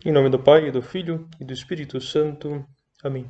Em nome do Pai, e do Filho, e do Espírito Santo. Amém.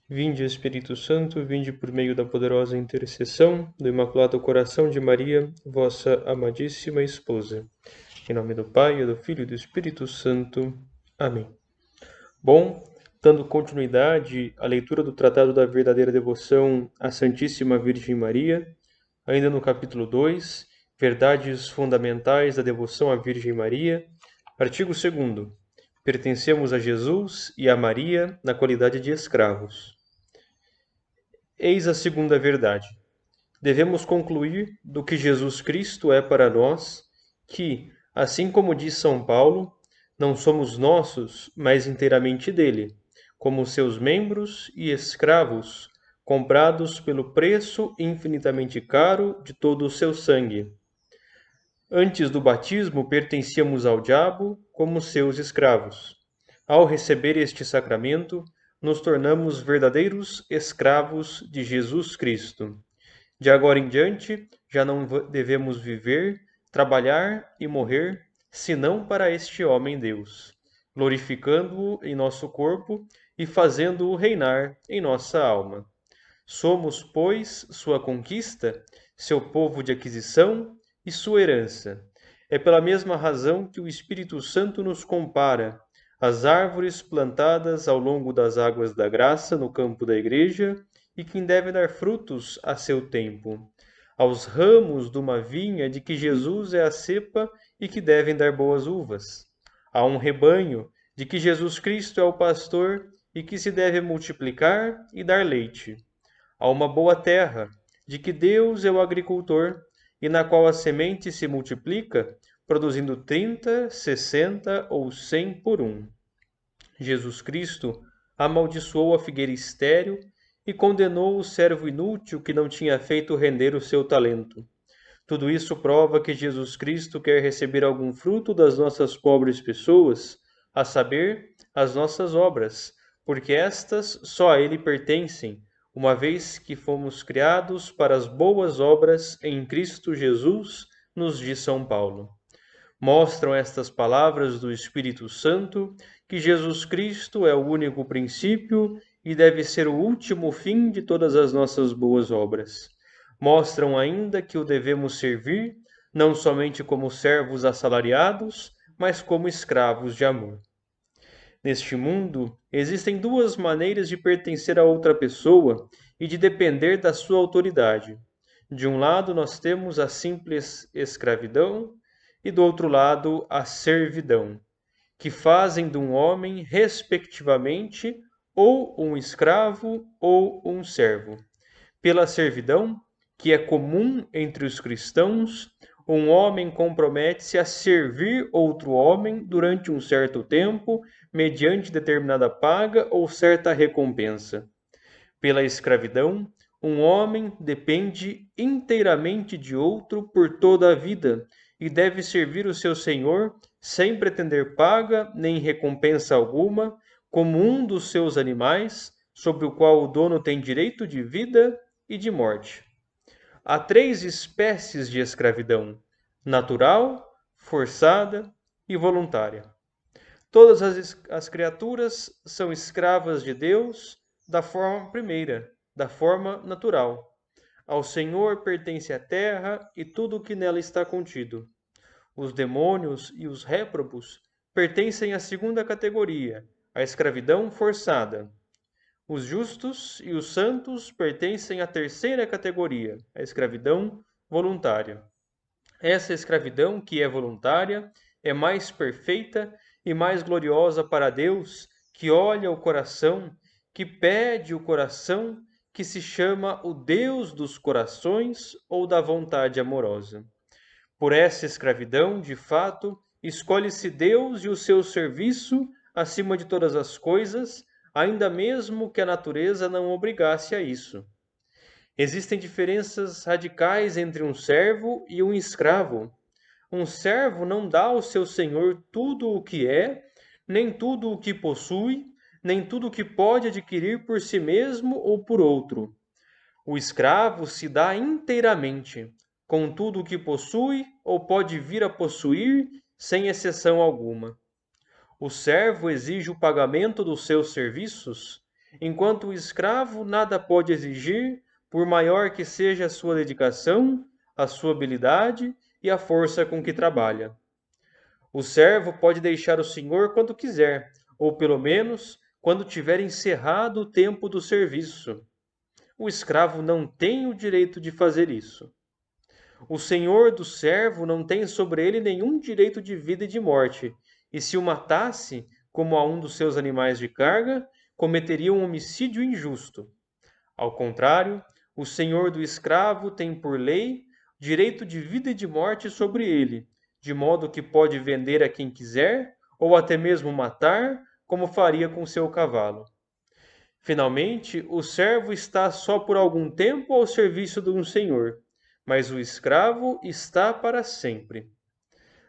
Vinde, Espírito Santo, vinde por meio da poderosa intercessão do Imaculado Coração de Maria, vossa amadíssima esposa. Em nome do Pai, e do Filho, e do Espírito Santo. Amém. Bom, dando continuidade à leitura do Tratado da Verdadeira Devoção à Santíssima Virgem Maria, ainda no capítulo 2, Verdades Fundamentais da Devoção à Virgem Maria, artigo 2º. Pertencemos a Jesus e a Maria na qualidade de escravos. Eis a segunda verdade. Devemos concluir do que Jesus Cristo é para nós, que, assim como diz São Paulo, não somos nossos, mas inteiramente dele, como seus membros e escravos, comprados pelo preço infinitamente caro de todo o seu sangue. Antes do batismo, pertencíamos ao diabo como seus escravos. Ao receber este sacramento, nos tornamos verdadeiros escravos de Jesus Cristo. De agora em diante, já não devemos viver, trabalhar e morrer, senão para este homem-Deus, glorificando-o em nosso corpo e fazendo-o reinar em nossa alma. Somos, pois, sua conquista, seu povo de aquisição e sua herança. É pela mesma razão que o Espírito Santo nos compara às árvores plantadas ao longo das águas da graça no campo da igreja e que devem dar frutos a seu tempo, aos ramos de uma vinha de que Jesus é a cepa e que devem dar boas uvas, a um rebanho de que Jesus Cristo é o pastor e que se deve multiplicar e dar leite, a uma boa terra, de que Deus é o agricultor, e na qual a semente se multiplica, produzindo 30, 60 ou 100 por um. Jesus Cristo amaldiçoou a figueira estéril e condenou o servo inútil que não tinha feito render o seu talento. Tudo isso prova que Jesus Cristo quer receber algum fruto das nossas pobres pessoas, a saber, as nossas obras, porque estas só a Ele pertencem, uma vez que fomos criados para as boas obras em Cristo Jesus, nos diz São Paulo. Mostram estas palavras do Espírito Santo que Jesus Cristo é o único princípio e deve ser o último fim de todas as nossas boas obras. Mostram ainda que o devemos servir, não somente como servos assalariados, mas como escravos de amor. Neste mundo, existem duas maneiras de pertencer a outra pessoa e de depender da sua autoridade. De um lado, nós temos a simples escravidão e do outro lado, a servidão, que fazem de um homem, respectivamente, ou um escravo ou um servo. Pela servidão, que é comum entre os cristãos, um homem compromete-se a servir outro homem durante um certo tempo, mediante determinada paga ou certa recompensa. Pela escravidão, um homem depende inteiramente de outro por toda a vida e deve servir o seu senhor sem pretender paga nem recompensa alguma, como um dos seus animais, sobre o qual o dono tem direito de vida e de morte. Há três espécies de escravidão: natural, forçada e voluntária. Todas as criaturas são escravas de Deus da forma primeira, da forma natural. Ao Senhor pertence a terra e tudo o que nela está contido. Os demônios e os réprobos pertencem à segunda categoria, a escravidão forçada. Os justos e os santos pertencem à terceira categoria, a escravidão voluntária. Essa escravidão, que é voluntária, é mais perfeita e mais gloriosa para Deus, que olha o coração, que pede o coração, que se chama o Deus dos corações ou da vontade amorosa. Por essa escravidão, de fato, escolhe-se Deus e o seu serviço acima de todas as coisas, ainda mesmo que a natureza não obrigasse a isso. Existem diferenças radicais entre um servo e um escravo. Um servo não dá ao seu senhor tudo o que é, nem tudo o que possui, nem tudo o que pode adquirir por si mesmo ou por outro. O escravo se dá inteiramente, com tudo o que possui ou pode vir a possuir, sem exceção alguma. O servo exige o pagamento dos seus serviços, enquanto o escravo nada pode exigir, por maior que seja a sua dedicação, a sua habilidade e a força com que trabalha. O servo pode deixar o senhor quando quiser, ou pelo menos quando tiver encerrado o tempo do serviço. O escravo não tem o direito de fazer isso. O senhor do servo não tem sobre ele nenhum direito de vida e de morte, e se o matasse, como a um dos seus animais de carga, cometeria um homicídio injusto. Ao contrário, o senhor do escravo tem por lei direito de vida e de morte sobre ele, de modo que pode vender a quem quiser, ou até mesmo matar, como faria com seu cavalo. Finalmente, o servo está só por algum tempo ao serviço de um senhor, mas o escravo está para sempre.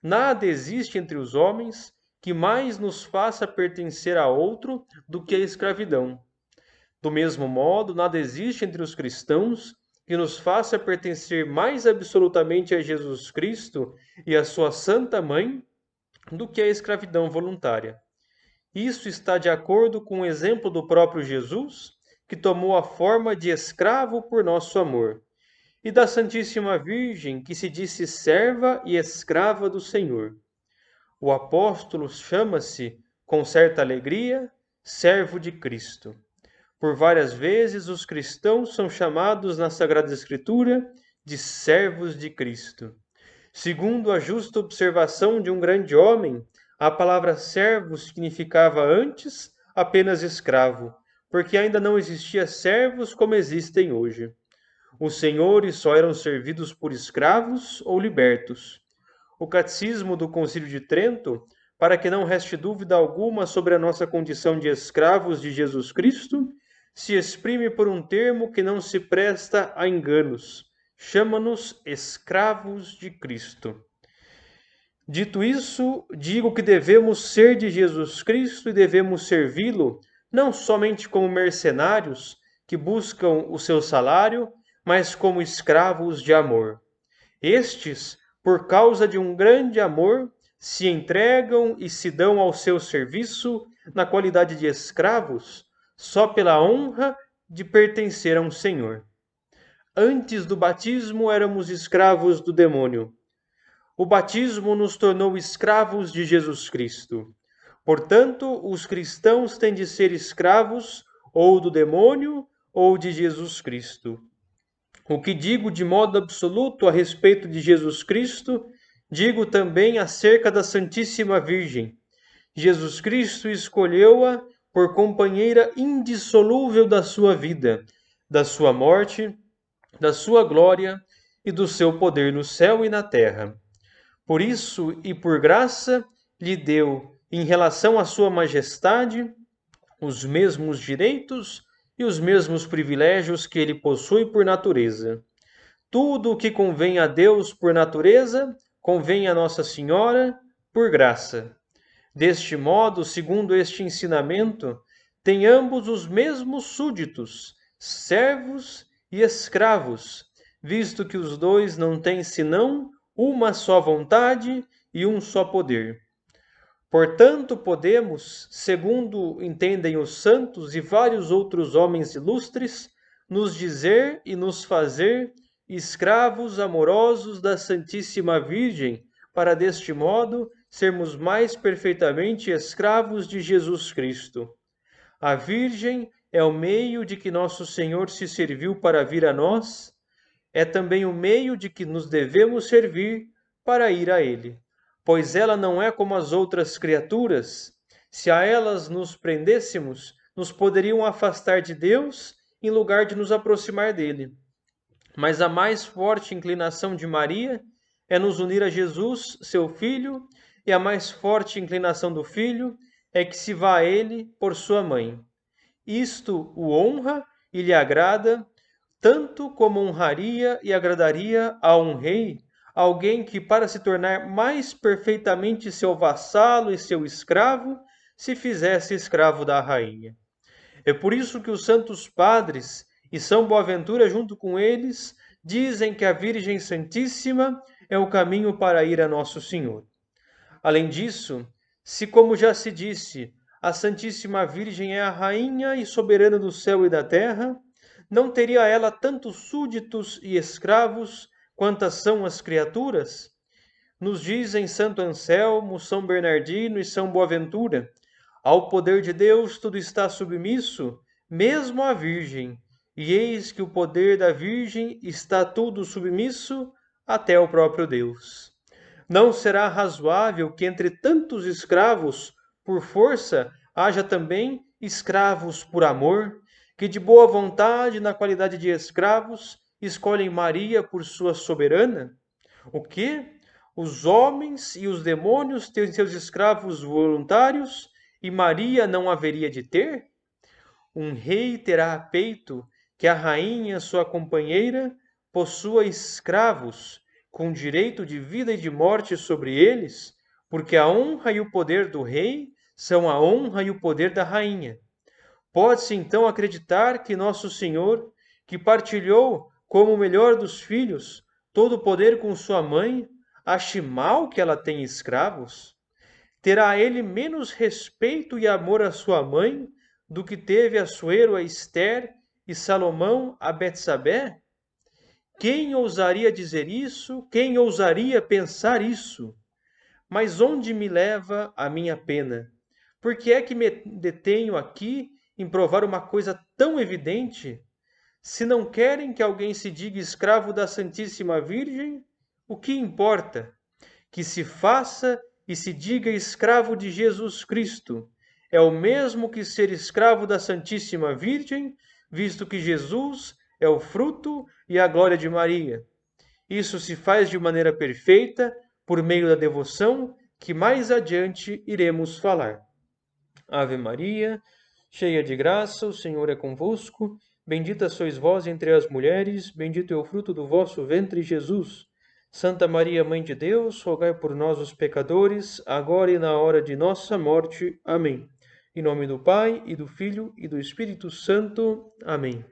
Nada existe entre os homens que mais nos faça pertencer a outro do que a escravidão. Do mesmo modo, nada existe entre os cristãos que nos faça pertencer mais absolutamente a Jesus Cristo e a sua Santa Mãe do que a escravidão voluntária. Isso está de acordo com o exemplo do próprio Jesus, que tomou a forma de escravo por nosso amor, e da Santíssima Virgem, que se disse serva e escrava do Senhor. O apóstolo chama-se, com certa alegria, servo de Cristo. Por várias vezes, os cristãos são chamados na Sagrada Escritura de servos de Cristo. Segundo a justa observação de um grande homem, a palavra servo significava antes apenas escravo, porque ainda não existia servos como existem hoje. Os senhores só eram servidos por escravos ou libertos. O Catecismo do Concílio de Trento, para que não reste dúvida alguma sobre a nossa condição de escravos de Jesus Cristo, se exprime por um termo que não se presta a enganos. Chama-nos escravos de Cristo. Dito isso, digo que devemos ser de Jesus Cristo e devemos servi-lo, não somente como mercenários que buscam o seu salário, mas como escravos de amor. Estes, por causa de um grande amor, se entregam e se dão ao seu serviço na qualidade de escravos, só pela honra de pertencer a um Senhor. Antes do batismo éramos escravos do demônio. O batismo nos tornou escravos de Jesus Cristo. Portanto, os cristãos têm de ser escravos ou do demônio ou de Jesus Cristo. O que digo de modo absoluto a respeito de Jesus Cristo, digo também acerca da Santíssima Virgem. Jesus Cristo escolheu-a por companheira indissolúvel da sua vida, da sua morte, da sua glória e do seu poder no céu e na terra. Por isso e por graça lhe deu, em relação à sua majestade, os mesmos direitos e os mesmos privilégios que ele possui por natureza. Tudo o que convém a Deus por natureza, convém a Nossa Senhora por graça. Deste modo, segundo este ensinamento, têm ambos os mesmos súditos, servos e escravos, visto que os dois não têm senão uma só vontade e um só poder. Portanto, podemos, segundo entendem os santos e vários outros homens ilustres, nos dizer e nos fazer escravos amorosos da Santíssima Virgem, para deste modo sermos mais perfeitamente escravos de Jesus Cristo. A Virgem é o meio de que nosso Senhor se serviu para vir a nós, é também o meio de que nos devemos servir para ir a Ele. Pois ela não é como as outras criaturas. Se a elas nos prendêssemos, nos poderiam afastar de Deus em lugar de nos aproximar dele. Mas a mais forte inclinação de Maria é nos unir a Jesus, seu Filho, e a mais forte inclinação do Filho é que se vá a ele por sua mãe. Isto o honra e lhe agrada, tanto como honraria e agradaria a um rei, alguém que, para se tornar mais perfeitamente seu vassalo e seu escravo, se fizesse escravo da rainha. É por isso que os santos padres e São Boaventura, junto com eles, dizem que a Virgem Santíssima é o caminho para ir a Nosso Senhor. Além disso, Se, como já se disse, a Santíssima Virgem é a rainha e soberana do céu e da terra, não teria ela tantos súditos e escravos quantas são as criaturas? Nos dizem Santo Anselmo, São Bernardino e São Boaventura: ao poder de Deus tudo está submisso, mesmo a Virgem. E eis que o poder da Virgem está tudo submisso, até o próprio Deus. Não será razoável que entre tantos escravos, por força, haja também escravos por amor, que de boa vontade, na qualidade de escravos, escolhem Maria por sua soberana? O que? Os homens e os demônios têm seus escravos voluntários e Maria não haveria de ter? Um rei terá a peito que a rainha, sua companheira, possua escravos, com direito de vida e de morte sobre eles, porque a honra e o poder do rei são a honra e o poder da rainha. Pode-se então acreditar que Nosso Senhor, que partilhou como o melhor dos filhos todo o poder com sua mãe, ache mal que ela tenha escravos? Terá ele menos respeito e amor à sua mãe do que teve Assuero a Ester e Salomão a Betsabé? Quem ousaria dizer isso? Quem ousaria pensar isso? Mas onde me leva a minha pena? Por que é que me detenho aqui em provar uma coisa tão evidente? Se não querem que alguém se diga escravo da Santíssima Virgem, o que importa? Que se faça e se diga escravo de Jesus Cristo. É o mesmo que ser escravo da Santíssima Virgem, visto que Jesus é o fruto e a glória de Maria. Isso se faz de maneira perfeita por meio da devoção, que mais adiante iremos falar. Ave Maria, cheia de graça, o Senhor é convosco. Bendita sois vós entre as mulheres, bendito é o fruto do vosso ventre, Jesus. Santa Maria, Mãe de Deus, rogai por nós, os pecadores, agora e na hora de nossa morte. Amém. Em nome do Pai, e do Filho, e do Espírito Santo. Amém.